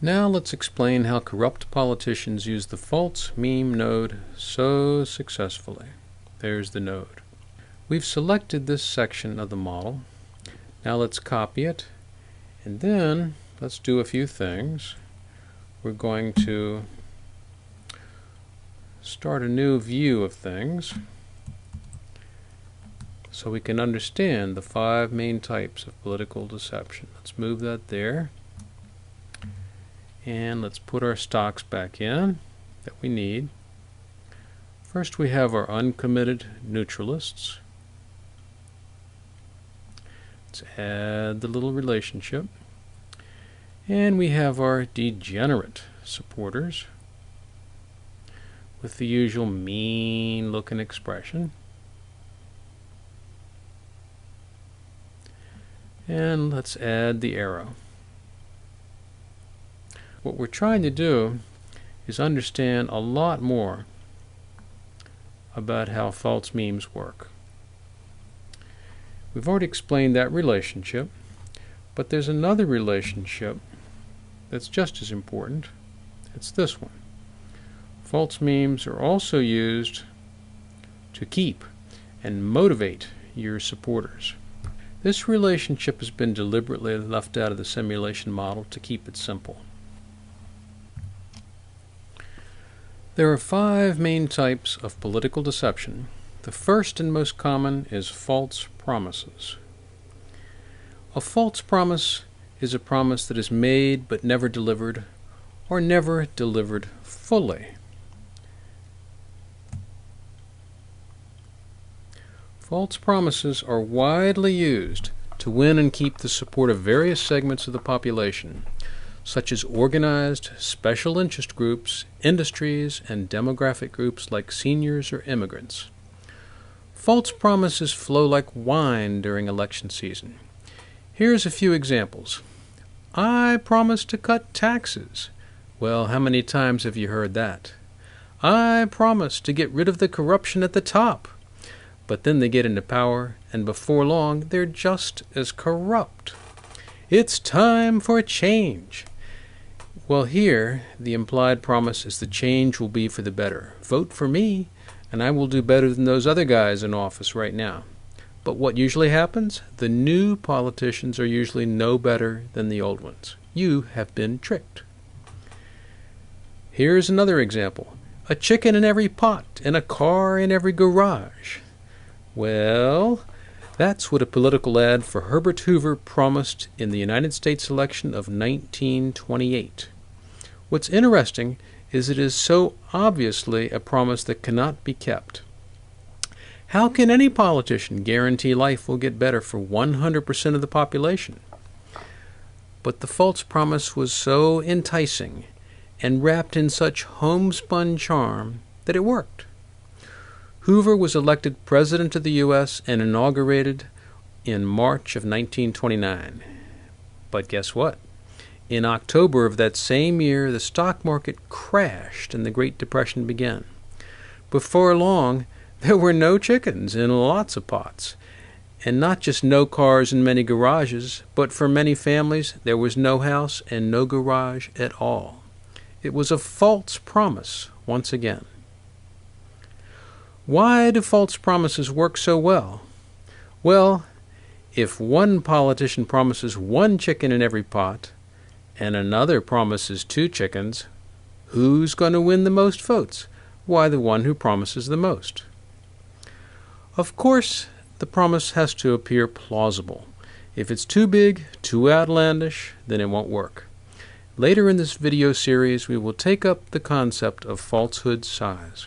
Now let's explain how corrupt politicians use the false meme node so successfully. There's the node. We've selected this section of the model. Now let's copy it, and then let's do a few things. We're going to start a new view of things so we can understand the 5 main types of political deception. Let's move that there. And let's put our stocks back in that we need. First we have our uncommitted neutralists. Let's add the little relationship. And we have our degenerate supporters with the usual mean looking expression. And let's add the arrow. What we're trying to do is understand a lot more about how false memes work. We've already explained that relationship, but there's another relationship that's just as important. It's this one. False memes are also used to keep and motivate your supporters. This relationship has been deliberately left out of the simulation model to keep it simple. There are 5 main types of political deception. The first and most common is false promises. A false promise is a promise that is made but never delivered, or never delivered fully. False promises are widely used to win and keep the support of various segments of the population, such as organized special interest groups, industries, and demographic groups like seniors or immigrants. False promises flow like wine during election season. Here's a few examples. I promise to cut taxes. Well, how many times have you heard that? I promise to get rid of the corruption at the top. But then they get into power, and before long, they're just as corrupt. It's time for a change. Well, here, the implied promise is the change will be for the better. Vote for me, and I will do better than those other guys in office right now. But what usually happens? The new politicians are usually no better than the old ones. You have been tricked. Here's another example. A chicken in every pot, and a car in every garage. Well, that's what a political ad for Herbert Hoover promised in the United States election of 1928. What's interesting is it is so obviously a promise that cannot be kept. How can any politician guarantee life will get better for 100% of the population? But the false promise was so enticing and wrapped in such homespun charm that it worked. Hoover was elected President of the U.S. and inaugurated in March of 1929. But guess what? In October of that same year, the stock market crashed and the Great Depression began. Before long, there were no chickens in lots of pots. And not just no cars and many garages, but for many families, there was no house and no garage at all. It was a false promise once again. Why do false promises work so well? Well, if one politician promises 1 chicken in every pot, and another promises 2 chickens, who's going to win the most votes? Why, the one who promises the most. Of course, the promise has to appear plausible. If it's too big, too outlandish, then it won't work. Later in this video series, we will take up the concept of falsehood size.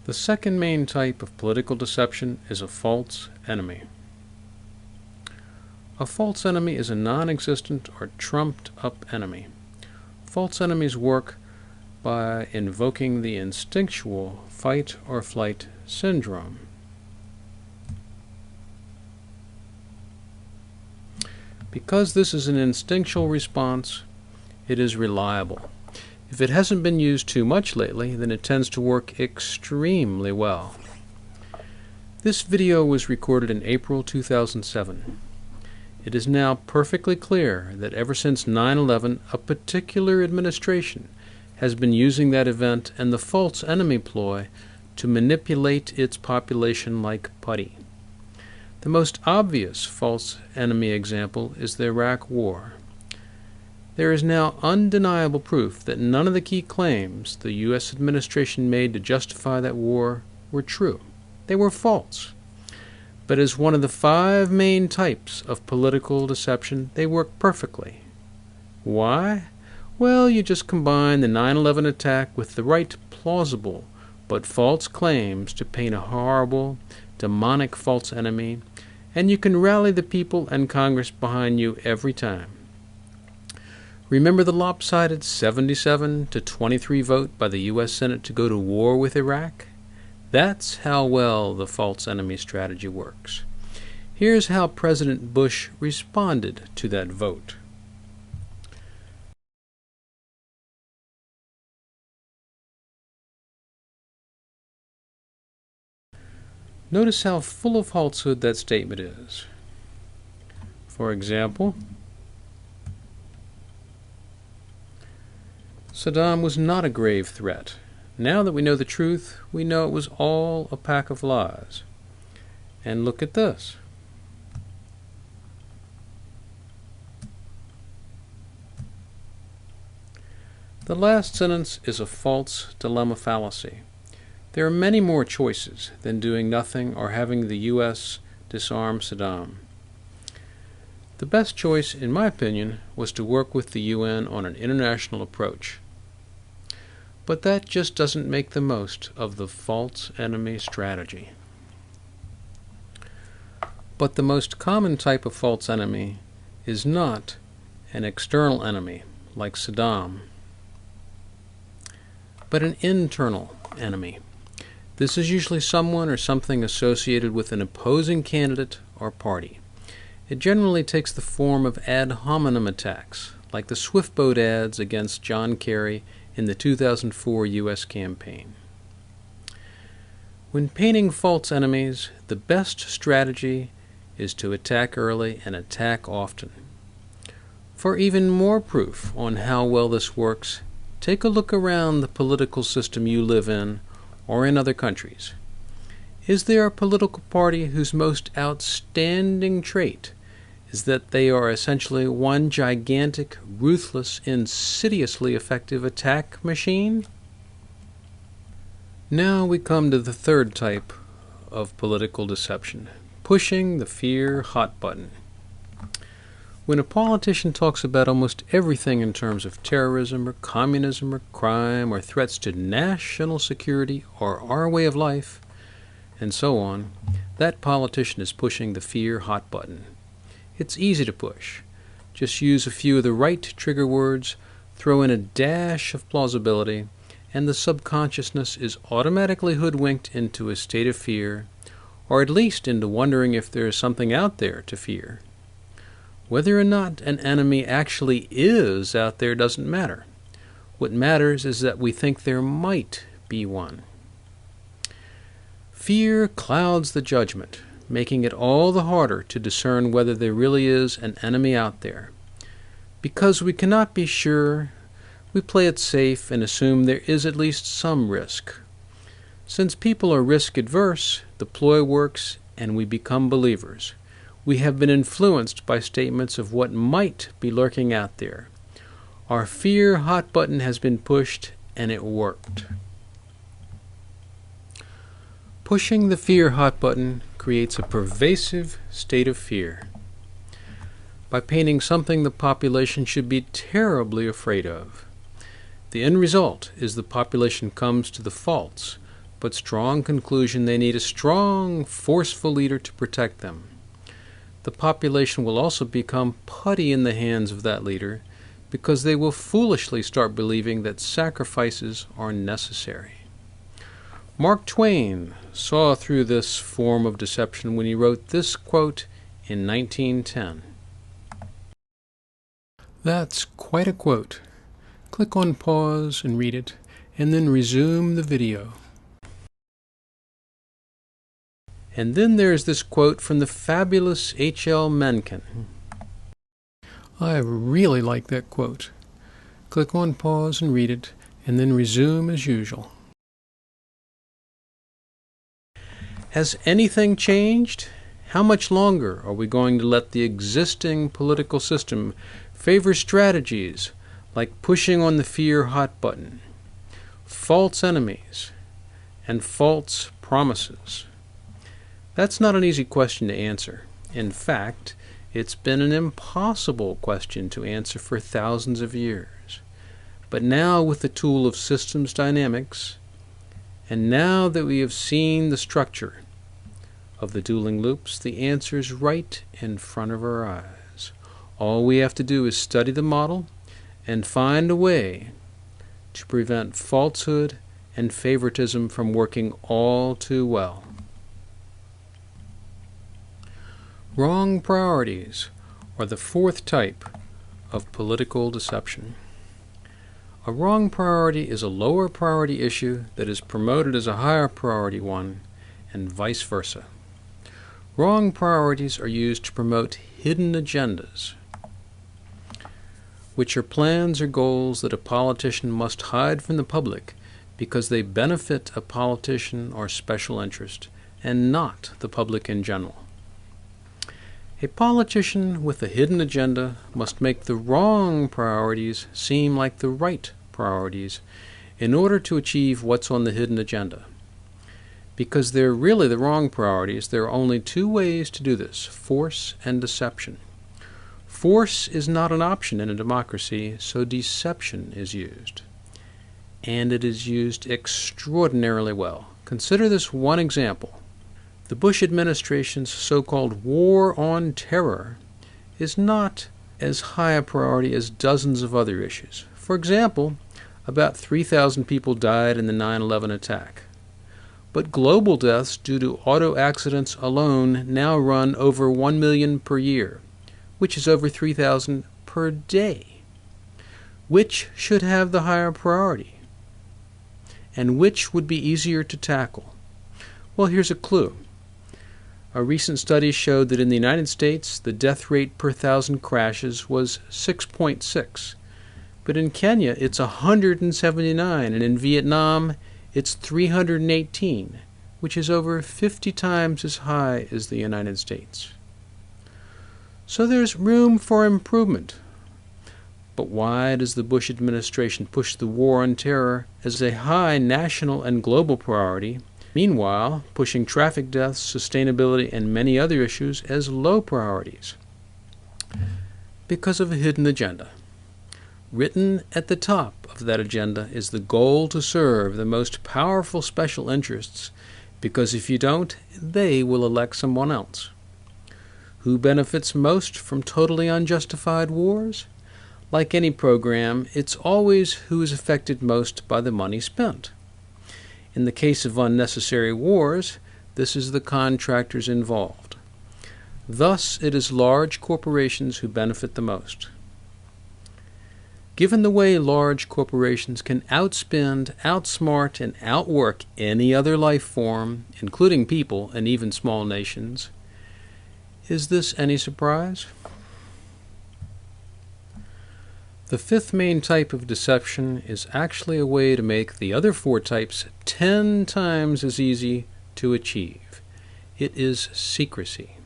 The second main type of political deception is a false enemy. A false enemy is a non-existent or trumped-up enemy. False enemies work by invoking the instinctual fight-or-flight syndrome. Because this is an instinctual response, it is reliable. If it hasn't been used too much lately, then it tends to work extremely well. This video was recorded in April 2007. It is now perfectly clear that ever since 9/11, a particular administration has been using that event and the false enemy ploy to manipulate its population like putty. The most obvious false enemy example is the Iraq War. There is now undeniable proof that none of the key claims the U.S. administration made to justify that war were true. They were false. But as one of the 5 main types of political deception, they work perfectly. Why? Well, you just combine the 9/11 attack with the right plausible but false claims to paint a horrible, demonic false enemy, and you can rally the people and Congress behind you every time. Remember the lopsided 77-23 vote by the U.S. Senate to go to war with Iraq? That's how well the false enemy strategy works. Here's how President Bush responded to that vote. Notice how full of falsehood that statement is. For example, Saddam was not a grave threat. Now that we know the truth, we know it was all a pack of lies. And look at this. The last sentence is a false dilemma fallacy. There are many more choices than doing nothing or having the U.S. disarm Saddam. The best choice, in my opinion, was to work with the UN on an international approach. But that just doesn't make the most of the false enemy strategy. But the most common type of false enemy is not an external enemy like Saddam, but an internal enemy. This is usually someone or something associated with an opposing candidate or party. It generally takes the form of ad hominem attacks, like the Swift boat ads against John Kerry in the 2004 U.S. campaign. When painting false enemies, the best strategy is to attack early and attack often. For even more proof on how well this works, take a look around the political system you live in or in other countries. Is there a political party whose most outstanding trait is that they are essentially one gigantic, ruthless, insidiously effective attack machine? Now we come to the third type of political deception, pushing the fear hot button. When a politician talks about almost everything in terms of terrorism or communism or crime or threats to national security or our way of life, and so on, that politician is pushing the fear hot button. It's easy to push. Just use a few of the right trigger words, throw in a dash of plausibility, and the subconsciousness is automatically hoodwinked into a state of fear, or at least into wondering if there is something out there to fear. Whether or not an enemy actually is out there doesn't matter. What matters is that we think there might be one. Fear clouds the judgment, making it all the harder to discern whether there really is an enemy out there. Because we cannot be sure, we play it safe and assume there is at least some risk. Since people are risk-adverse, the ploy works and we become believers. We have been influenced by statements of what might be lurking out there. Our fear hot button has been pushed and it worked. Pushing the fear hot button creates a pervasive state of fear. By painting something the population should be terribly afraid of. The end result is the population comes to the false but strong conclusion they need a strong, forceful leader to protect them. The population will also become putty in the hands of that leader because they will foolishly start believing that sacrifices are necessary. Mark Twain saw through this form of deception when he wrote this quote in 1910. That's quite a quote. Click on pause and read it, and then resume the video. And then there's this quote from the fabulous H.L. Mencken. I really like that quote. Click on pause and read it, and then resume as usual. Has anything changed? How much longer are we going to let the existing political system favor strategies like pushing on the fear hot button, false enemies, and false promises? That's not an easy question to answer. In fact, it's been an impossible question to answer for thousands of years. But now, with the tool of systems dynamics, and now that we have seen the structure of the dueling loops, the answer is right in front of our eyes. All we have to do is study the model and find a way to prevent falsehood and favoritism from working all too well. Wrong priorities are the fourth type of political deception. A wrong priority is a lower priority issue that is promoted as a higher priority one, and vice versa. Wrong priorities are used to promote hidden agendas, which are plans or goals that a politician must hide from the public because they benefit a politician or special interest, and not the public in general. A politician with a hidden agenda must make the wrong priorities seem like the right priorities in order to achieve what's on the hidden agenda. Because they're really the wrong priorities, there are only two ways to do this: force and deception. Force is not an option in a democracy, so deception is used. And it is used extraordinarily well. Consider this one example. The Bush administration's so-called war on terror is not as high a priority as dozens of other issues. For example, about 3,000 people died in the 9/11 attack. But global deaths due to auto accidents alone now run over 1 million per year, which is over 3,000 per day. Which should have the higher priority? And which would be easier to tackle? Well, here's a clue. A recent study showed that in the United States, the death rate per 1,000 crashes was 6.6. But in Kenya, it's 179, and in Vietnam, it's 318, which is over 50 times as high as the United States. So there's room for improvement. But why does the Bush administration push the war on terror as a high national and global priority, meanwhile pushing traffic deaths, sustainability, and many other issues as low priorities? Because of a hidden agenda. Written at the top of that agenda is the goal to serve the most powerful special interests, because if you don't, they will elect someone else. Who benefits most from totally unjustified wars? Like any program, it's always who is affected most by the money spent. In the case of unnecessary wars, this is the contractors involved. Thus, it is large corporations who benefit the most. Given the way large corporations can outspend, outsmart, and outwork any other life form, including people and even small nations, is this any surprise? The fifth main type of deception is actually a way to make the other four types 10 times as easy to achieve. It is secrecy.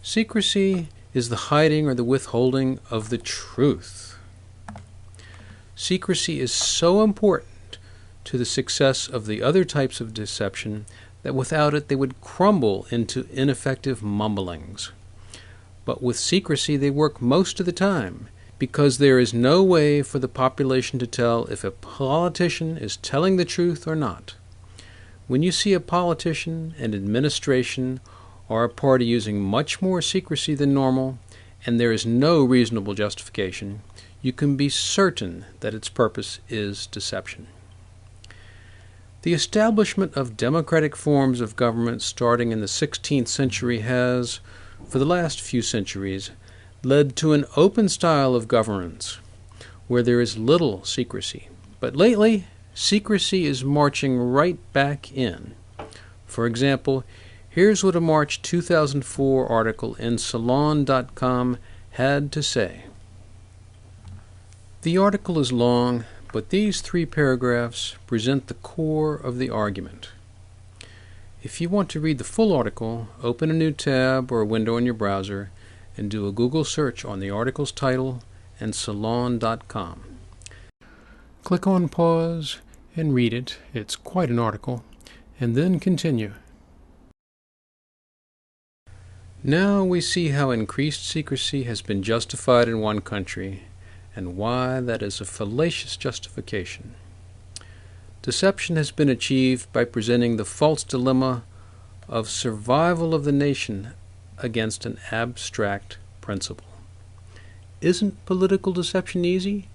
Secrecy is the hiding or the withholding of the truth. Secrecy is so important to the success of the other types of deception that without it they would crumble into ineffective mumblings. But with secrecy they work most of the time, because there is no way for the population to tell if a politician is telling the truth or not. When you see a politician, an administration, or a party using much more secrecy than normal, and there is no reasonable justification, you can be certain that its purpose is deception. The establishment of democratic forms of government starting in the 16th century has, for the last few centuries, led to an open style of governance where there is little secrecy. But lately, secrecy is marching right back in. For example, here's what a March 2004 article in Salon.com had to say. The article is long, but these 3 paragraphs present the core of the argument. If you want to read the full article, open a new tab or a window in your browser and do a Google search on the article's title and Salon.com. Click on pause and read it. It's quite an article. And then continue. Now we see how increased secrecy has been justified in one country, and why that is a fallacious justification. Deception has been achieved by presenting the false dilemma of survival of the nation against an abstract principle. Isn't political deception easy?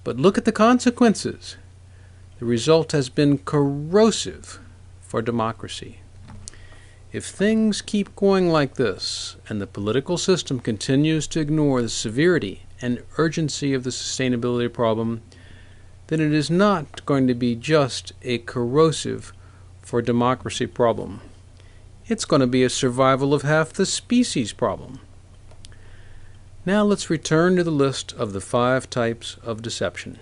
But look at the consequences. The result has been corrosive for democracy. If things keep going like this, and the political system continues to ignore the severity and urgency of the sustainability problem, then it is not going to be just a corrosive for democracy problem. It's going to be a survival of half the species problem. Now let's return to the list of the 5 types of deception.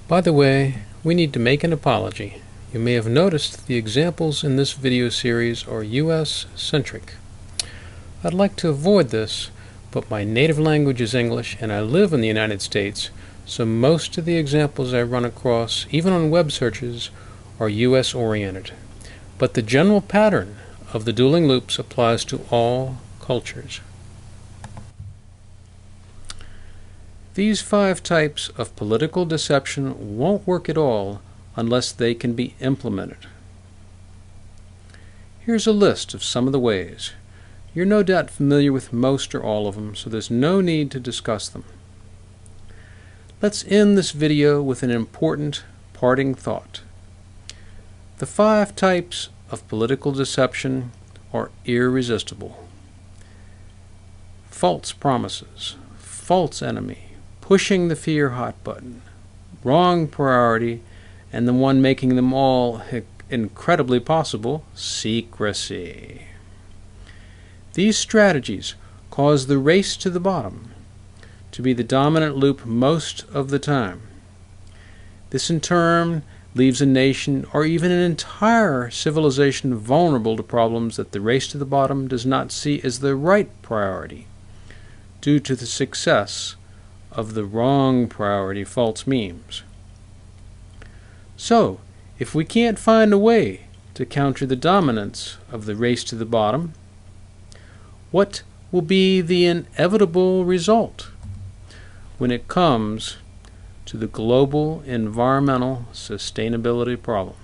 By the way, we need to make an apology. You may have noticed the examples in this video series are US-centric. I'd like to avoid this, but my native language is English and I live in the United States, so most of the examples I run across, even on web searches, are US-oriented. But the general pattern of the dueling loops applies to all cultures. These 5 types of political deception won't work at all unless they can be implemented. Here's a list of some of the ways. You're no doubt familiar with most or all of them, so there's no need to discuss them. Let's end this video with an important parting thought. The 5 types of political deception are irresistible. False promises, false enemy, pushing the fear hot button, wrong priority, and the one making them all incredibly possible, secrecy. These strategies cause the race to the bottom to be the dominant loop most of the time. This in turn leaves a nation or even an entire civilization vulnerable to problems that the race to the bottom does not see as the right priority due to the success of the wrong priority false memes. So, if we can't find a way to counter the dominance of the race to the bottom, what will be the inevitable result when it comes to the global environmental sustainability problem?